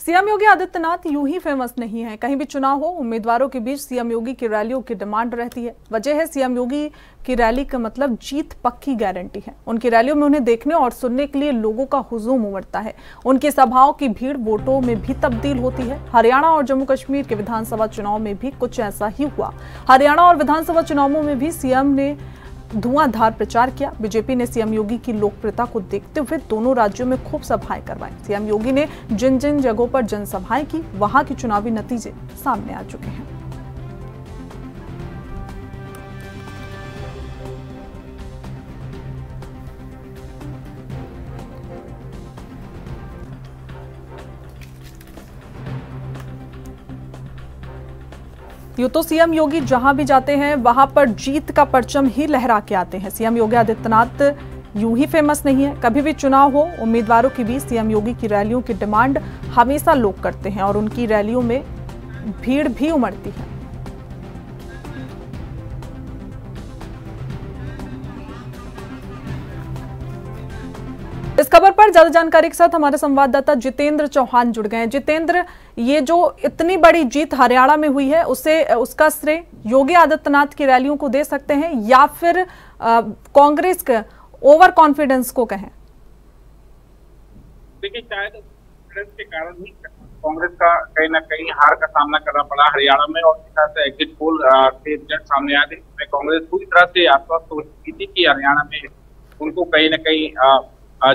CM Yogi Adityanath यूं ही famous नहीं है। कहीं भी चुनाव हो, उम्मीदवारों के बीच सीएम योगी की रैलियों की डिमांड रहती है। वजह है सीएम योगी की रैली का मतलब जीत पक्की गारंटी है। उनकी रैलियों में उन्हें देखने और सुनने के लिए लोगों का हुजूम उमड़ता है। उनकी सभाओं की भीड़ वोटों में भी तब्दील होती है। हरियाणा और जम्मू कश्मीर के विधानसभा चुनाव में भी कुछ ऐसा ही हुआ। हरियाणा और विधानसभा चुनावों में भी सीएम ने धुआंधार प्रचार किया। बीजेपी ने सीएम योगी की लोकप्रियता को देखते हुए दोनों राज्यों में खूब सभाएं करवाई। सीएम योगी ने जिन जिन जगहों पर जनसभाएं की, वहां के चुनावी नतीजे सामने आ चुके हैं। यूं तो सीएम योगी जहां भी जाते हैं वहां पर जीत का परचम ही लहरा के आते हैं। सीएम योगी आदित्यनाथ यूं ही फेमस नहीं है। कभी भी चुनाव हो, उम्मीदवारों के बीच सीएम योगी की रैलियों की डिमांड हमेशा लोग करते हैं और उनकी रैलियों में भीड़ भी उमड़ती है। इस खबर पर ज्यादा जानकारी के साथ हमारे संवाददाता जितेंद्र चौहान जुड़ गए हैं। जितेंद्र, ये जो इतनी बड़ी जीत हरियाणा में हुई है, उसका श्रेय योगी आदित्यनाथ की रैलियों को दे सकते हैं या फिर कांग्रेस के ओवर कॉन्फिडेंस को कहें? देखिए, शायद कॉन्फिडेंस के कारण ही कांग्रेस का कहीं ना कहीं हार का सामना करना पड़ा हरियाणा में। और इस तरह से एग्जिट पोल के रिजल्ट सामने आए थे, जिसमें कांग्रेस पूरी तरह से आश्वस्त हो चुकी थी कि हरियाणा में उनको कहीं ना कहीं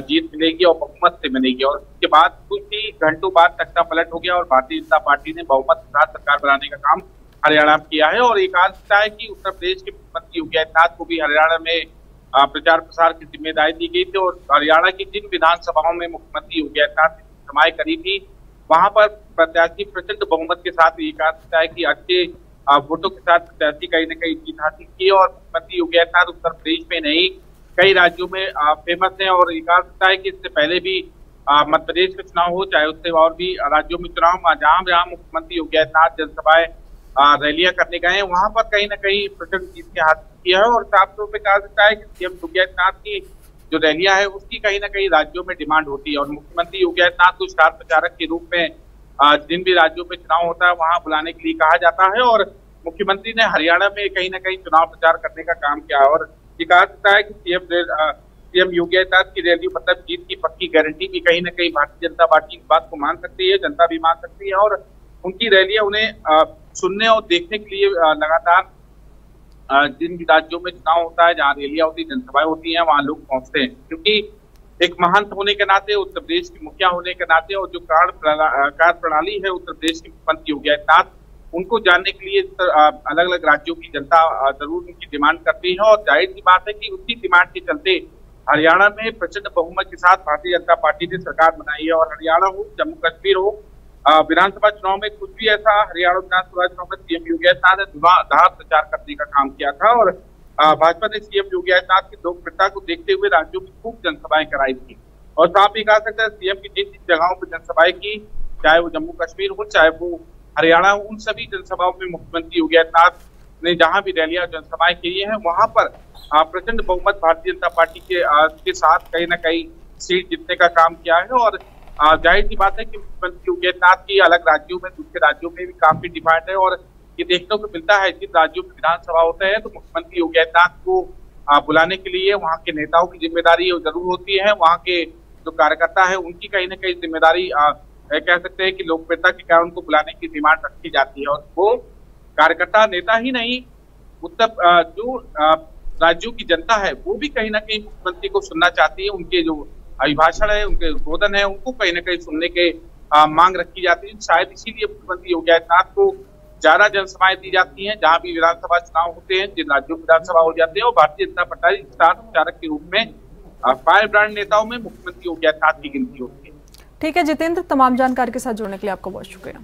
जीत मिलेगी और बहुमत से मिलेगी। और इसके बाद कुछ ही घंटों बाद तख्ता पलट हो गया और भारतीय जनता पार्टी ने बहुमत के साथ सरकार बनाने का काम हरियाणा में किया है। और एक आशा है कि उत्तर प्रदेश के मुख्यमंत्री योगी आदित्यनाथ को भी हरियाणा में प्रचार प्रसार की जिम्मेदारी दी गई थी। और हरियाणा की जिन विधानसभाओं में मुख्यमंत्री योगी आदित्यनाथ ने सभाएं करी थी, वहां पर प्रत्याशी प्रचंड बहुमत के साथ एक आशा है कि अच्छे वोटों के साथ प्रत्याशी कहीं न कहीं जीत हासिल की। और मुख्यमंत्री योगी आदित्यनाथ उत्तर प्रदेश में नहीं, कई राज्यों में फेमस है। और एक आशा है कि इससे पहले भी मध्य प्रदेश का चुनाव हो, चाहे उससे और भी राज्यों में चुनाव, जहां जहां मुख्यमंत्री योगी आदित्यनाथ जनसभाएं रैलियां करने गए हैं, वहां पर कहीं ना कहीं प्रचंड जीत के हासिल किया है। और साफ तौर पर कहा सकता है कि सीएम योगी आदित्यनाथ की जो रैलियां है, उसकी कहीं ना कहीं राज्यों में डिमांड होती है। और मुख्यमंत्री योगी आदित्यनाथ को स्टार प्रचारक के रूप में जिन भी राज्यों में चुनाव होता है वहां बुलाने के लिए कहा जाता है। और मुख्यमंत्री ने हरियाणा में कहीं ना कहीं चुनाव प्रचार करने का काम किया। और ये कहा सकता है कि सीएम योगी आदित्यनाथ की रैली मतलब जीत की पक्की गारंटी भी कहीं ना कहीं भारतीय जनता पार्टी इस बात को मान सकती है, जनता भी मान सकती है। और उनकी रैलियां उन्हें सुनने और देखने के लिए लगातार जिन राज्यों में चुनाव होता है, जहाँ रैलियां होती, जनसभाएं होती हैं, वहां लोग पहुंचते हैं। क्योंकि एक महंत होने के नाते, उत्तर प्रदेश की मुखिया होने के नाते, और जो कार्य प्रणाली है उत्तर प्रदेश के मुख्यमंत्री योगी आदित्यनाथ, उनको जानने के लिए अलग अलग राज्यों की जनता जरूर उनकी डिमांड करती है। और जाहिर सी बात है कि उसी डिमांड के चलते हरियाणा में प्रचंड बहुमत के साथ भारतीय जनता पार्टी ने सरकार बनाई है। और हरियाणा हो, जम्मू कश्मीर हो, विधानसभा चुनाव में कुछ भी ऐसा हरियाणा विधानसभा चुनाव में सीएम योगी आदित्यनाथ ने धुआंधार प्रचार करने का काम किया था। और भाजपा ने सीएम योगी आदित्यनाथ की लोकप्रियता को देखते हुए राज्यों में खूब जनसभाएं कराई थी। और साफ ही कहा सकता है, सीएम की जिन जिन जगहों पर जनसभाएं की, चाहे वो जम्मू कश्मीर हो, चाहे वो हरियाणा, उन सभी जनसभाओं में मुख्यमंत्री योगी आदित्यनाथ ने जहां भी रैलियां जनसभाएं की हैं, वहां पर प्रचंड बहुमत भारतीय जनता पार्टी के साथ कहीं ना कहीं सीट जीतने का काम किया है। और जाहिर सी बात है कि मुख्यमंत्री योगी आदित्यनाथ की अलग राज्यों में, दूसरे राज्यों में भी काफी डिमांड है। और ये देखने को मिलता है, जिन राज्यों में विधानसभा होते हैं तो मुख्यमंत्री योगी आदित्यनाथ को बुलाने के लिए वहाँ के नेताओं की जिम्मेदारी जरूर होती है। वहाँ के जो कार्यकर्ता है उनकी कहीं ना कहीं जिम्मेदारी कह सकते हैं कि लोकप्रियता के कारण उनको बुलाने की डिमांड रखी जाती है। और वो कार्यकर्ता, नेता ही नहीं, जो राज्यों की जनता है वो भी कहीं ना कहीं मुख्यमंत्री को सुनना चाहती है। उनके जो अभिभाषण है, उनके उद्बोधन है, उनको कहीं ना कहीं सुनने के मांग रखी जाती है। शायद इसीलिए मुख्यमंत्री योगी आदित्यनाथ को ज्यादा जनसभाएं दी जाती हैं जहां भी विधानसभा चुनाव होते हैं, जिन राज्यों में विधानसभा हो जाते हैं। और भारतीय जनता पार्टी स्टार प्रचारक के रूप में फायर ब्रांड नेताओं में मुख्यमंत्री योगी आदित्यनाथ की गिनती होती है। ठीक है जितेंद्र, तमाम जानकारी के साथ जुड़ने के लिए आपका बहुत शुक्रिया।